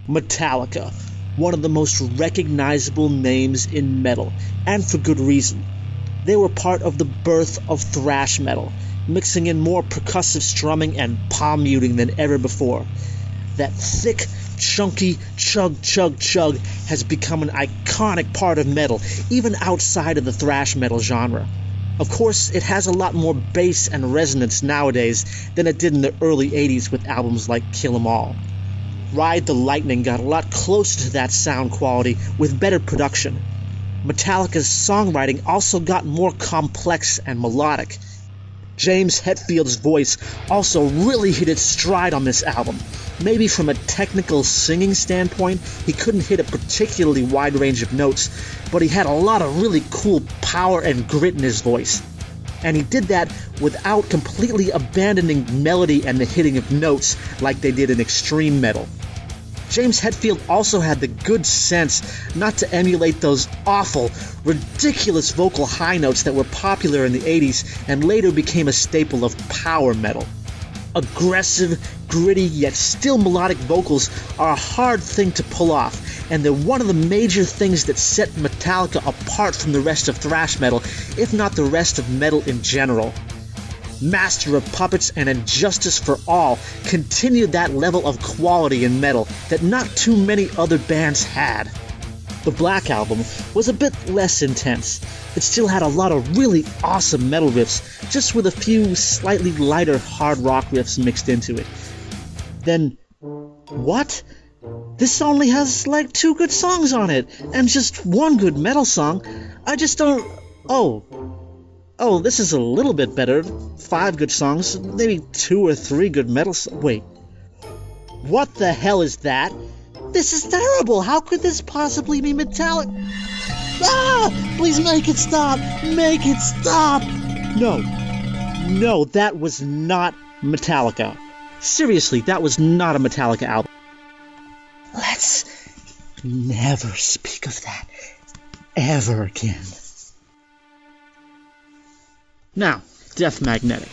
Metallica, one of the most recognizable names in metal, and for good reason. They were part of the birth of thrash metal, mixing in more percussive strumming and palm muting than ever before. That thick, chunky chug chug chug has become an iconic part of metal, even outside of the thrash metal genre. Of course, it has a lot more bass and resonance nowadays than it did in the early 80s with albums like Kill 'Em All. Ride the Lightning got a lot closer to that sound quality with better production. Metallica's songwriting also got more complex and melodic. James Hetfield's voice also really hit its stride on this album. Maybe from a technical singing standpoint, he couldn't hit a particularly wide range of notes, but he had a lot of really cool power and grit in his voice. And he did that without completely abandoning melody and the hitting of notes like they did in extreme metal. James Hetfield also had the good sense not to emulate those awful, ridiculous vocal high notes that were popular in the 80s and later became a staple of power metal. Aggressive, gritty, yet still melodic vocals are a hard thing to pull off, and they're one of the major things that set Metallica apart from the rest of thrash metal, if not the rest of metal in general. Master of Puppets and Injustice for All continued that level of quality in metal that not too many other bands had. The Black Album was a bit less intense. It still had a lot of really awesome metal riffs, just with a few slightly lighter hard rock riffs mixed into it. Then, what? This only has like 2 good songs on it, and just 1 good metal song? I just don't... Oh, this is a little bit better. 5 good songs, maybe 2 or 3 good metal songs. Wait. What the hell is that? This is terrible! How could this possibly be Metallica? Ah! Please make it stop! Make it stop! No, that was not Metallica. Seriously, that was not a Metallica album. Let's never speak of that ever again. Now, Death Magnetic.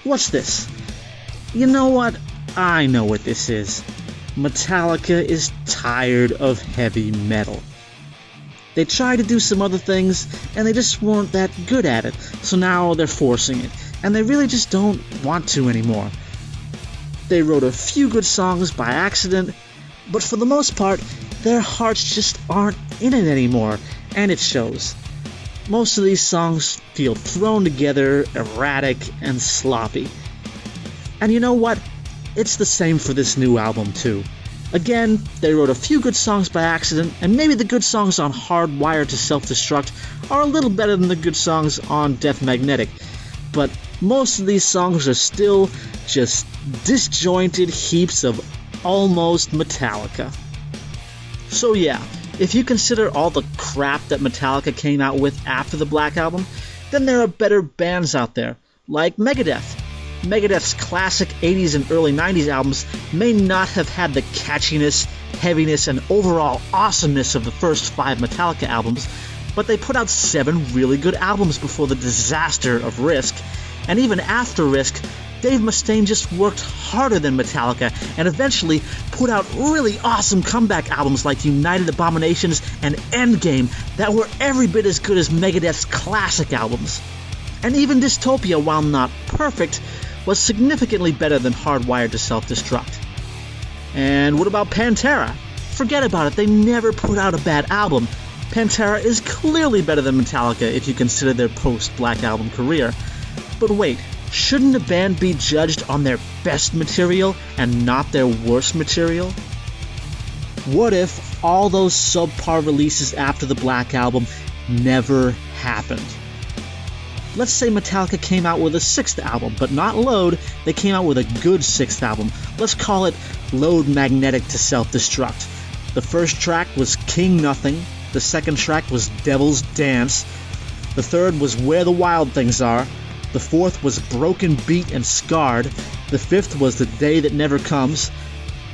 What's this? You know what? I know what this is. Metallica is tired of heavy metal. They tried to do some other things, and they just weren't that good at it, so now they're forcing it, and they really just don't want to anymore. They wrote a few good songs by accident, but for the most part, their hearts just aren't in it anymore, and it shows. Most of these songs feel thrown together, erratic, and sloppy. And you know what? It's the same for this new album, too. Again, they wrote a few good songs by accident, and maybe the good songs on Hardwired to Self-Destruct are a little better than the good songs on Death Magnetic, but most of these songs are still just disjointed heaps of almost Metallica. So yeah, if you consider all the crap that Metallica came out with after the Black Album, then there are better bands out there, like Megadeth. Megadeth's classic 80s and early 90s albums may not have had the catchiness, heaviness, and overall awesomeness of the first 5 Metallica albums, but they put out 7 really good albums before the disaster of Risk, and even after Risk, Dave Mustaine just worked harder than Metallica and eventually put out really awesome comeback albums like United Abominations and Endgame that were every bit as good as Megadeth's classic albums. And even Dystopia, while not perfect, was significantly better than Hardwired to Self-Destruct. And what about Pantera? Forget about it, they never put out a bad album. Pantera is clearly better than Metallica if you consider their post-Black Album career. But wait, shouldn't a band be judged on their best material and not their worst material? What if all those subpar releases after the Black Album never happened? Let's say Metallica came out with a 6th album, but not Load, they came out with a good 6th album. Let's call it Load Magnetic to Self-Destruct. The first track was King Nothing, the second track was Devil's Dance, the third was Where the Wild Things Are, the fourth was Broken Beat and Scarred, the fifth was The Day That Never Comes,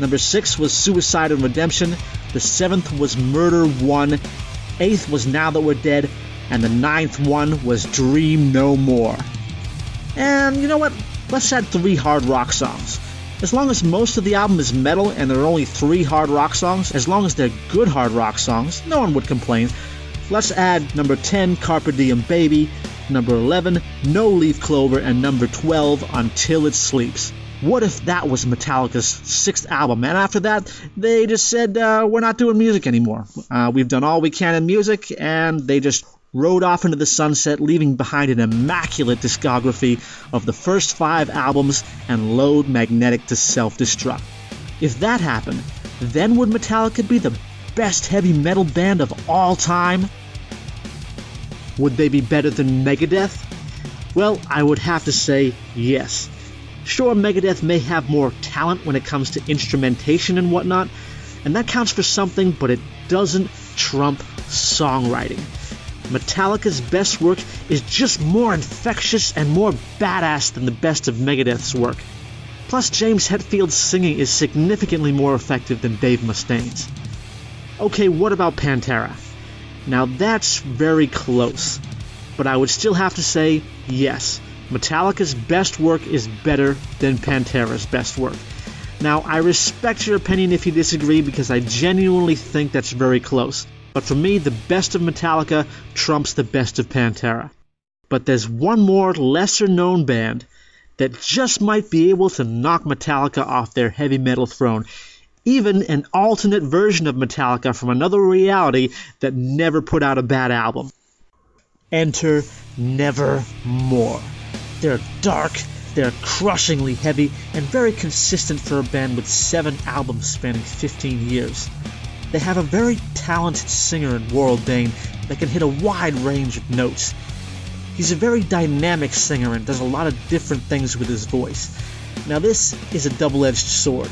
number 6 was Suicide and Redemption, the 7th was Murder 1, 8th was Now That We're Dead, and the 9th one was Dream No More. And you know what? Let's add 3 hard rock songs. As long as most of the album is metal and there are only 3 hard rock songs, as long as they're good hard rock songs, no one would complain. Let's add number 10, Carpe Diem Baby, number 11, No Leaf Clover, and number 12, Until It Sleeps. What if that was Metallica's 6th album, and after that, they just said, we're not doing music anymore. We've done all we can in music, and they just rode off into the sunset, leaving behind an immaculate discography of the first 5 albums and load Magnetic to self-destruct. If that happened, then would Metallica be the best heavy metal band of all time? Would they be better than Megadeth? Well, I would have to say yes. Sure, Megadeth may have more talent when it comes to instrumentation and whatnot, and that counts for something, but it doesn't trump songwriting. Metallica's best work is just more infectious and more badass than the best of Megadeth's work. Plus, James Hetfield's singing is significantly more effective than Dave Mustaine's. Okay, what about Pantera? Now that's very close, but I would still have to say yes. Metallica's best work is better than Pantera's best work. Now, I respect your opinion if you disagree, because I genuinely think that's very close. But for me, the best of Metallica trumps the best of Pantera. But there's one more lesser-known band that just might be able to knock Metallica off their heavy metal throne. Even an alternate version of Metallica from another reality that never put out a bad album. Enter Nevermore. They're dark, they're crushingly heavy, and very consistent for a band with 7 albums spanning 15 years. They have a very talented singer in Warrell Dane that can hit a wide range of notes. He's a very dynamic singer and does a lot of different things with his voice. Now this is a double-edged sword.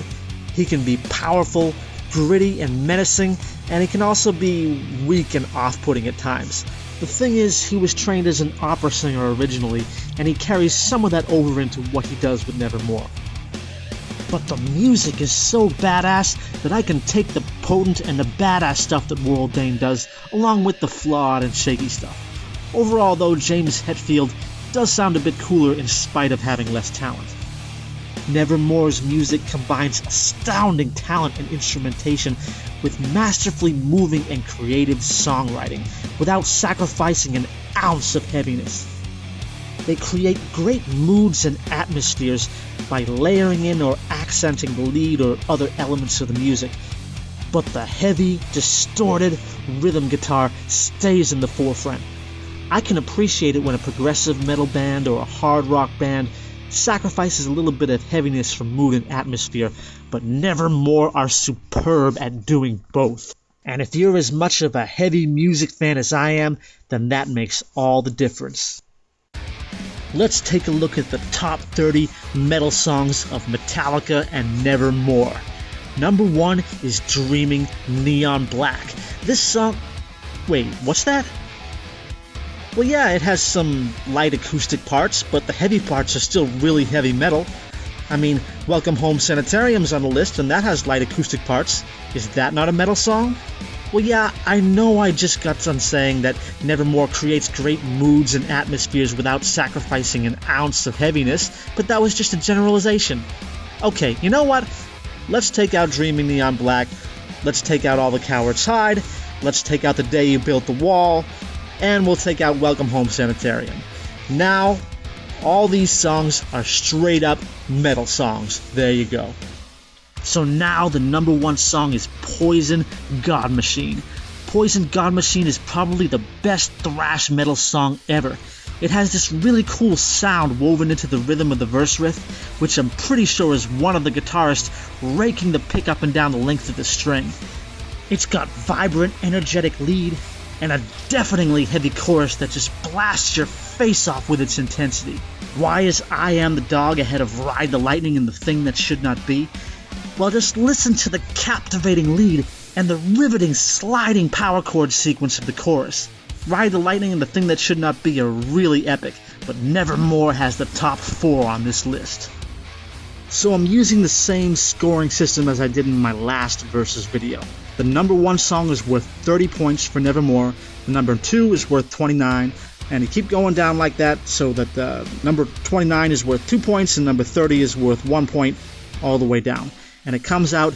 He can be powerful, gritty, and menacing, and he can also be weak and off-putting at times. The thing is, he was trained as an opera singer originally, and he carries some of that over into what he does with Nevermore. But the music is so badass that I can take the potent and the badass stuff that Warrell Dane does, along with the flawed and shaky stuff. Overall, though, James Hetfield does sound a bit cooler in spite of having less talent. Nevermore's music combines astounding talent and instrumentation with masterfully moving and creative songwriting without sacrificing an ounce of heaviness. They create great moods and atmospheres by layering in or accenting the lead or other elements of the music, but the heavy, distorted rhythm guitar stays in the forefront. I can appreciate it when a progressive metal band or a hard rock band sacrifices a little bit of heaviness for mood and atmosphere, but Nevermore are superb at doing both. And if you're as much of a heavy music fan as I am, then that makes all the difference. Let's take a look at the top 30 metal songs of Metallica and Nevermore. Number 1 is Dreaming Neon Black. This song... Wait, what's that? Well, yeah, it has some light acoustic parts, but the heavy parts are still really heavy metal. I mean, Welcome Home Sanitarium's on the list, and that has light acoustic parts. Is that not a metal song? Well, yeah, I know I just got done saying that Nevermore creates great moods and atmospheres without sacrificing an ounce of heaviness, but that was just a generalization. Okay, you know what? Let's take out Dreaming Neon Black. Let's take out All the Cowards Hide. Let's take out The Day You Built the Wall. And we'll take out Welcome Home Sanitarium. Now, all these songs are straight up metal songs. There you go. So now the number 1 song is Poison God Machine. Poison God Machine is probably the best thrash metal song ever. It has this really cool sound woven into the rhythm of the verse riff, which I'm pretty sure is one of the guitarists raking the pick up and down the length of the string. It's got vibrant, energetic lead, and a deafeningly heavy chorus that just blasts your face off with its intensity. Why is I Am the Dog ahead of Ride the Lightning and The Thing That Should Not Be? Well, just listen to the captivating lead and the riveting sliding power chord sequence of the chorus. Ride the Lightning and The Thing That Should Not Be are really epic, but Nevermore has the top 4 on this list. So I'm using the same scoring system as I did in my last Versus video. The number 1 song is worth 30 points for Nevermore, the number 2 is worth 29, and you keep going down like that so that number 29 is worth 2 points and number 30 is worth 1 point, all the way down. And it comes out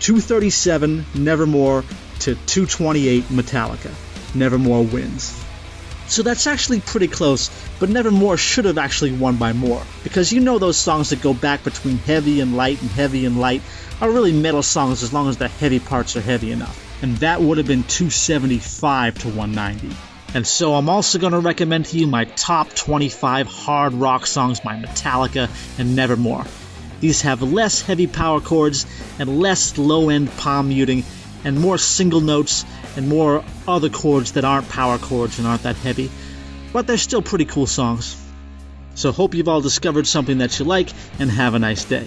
237 Nevermore to 228 Metallica. Nevermore wins. So that's actually pretty close, but Nevermore should have actually won by more, because you know those songs that go back between heavy and light are really metal songs as long as the heavy parts are heavy enough. And that would have been 275 to 190. And so I'm also going to recommend to you my top 25 hard rock songs by Metallica and Nevermore. These have less heavy power chords and less low-end palm muting and more single notes and more other chords that aren't power chords and aren't that heavy, but they're still pretty cool songs. So hope you've all discovered something that you like, and have a nice day.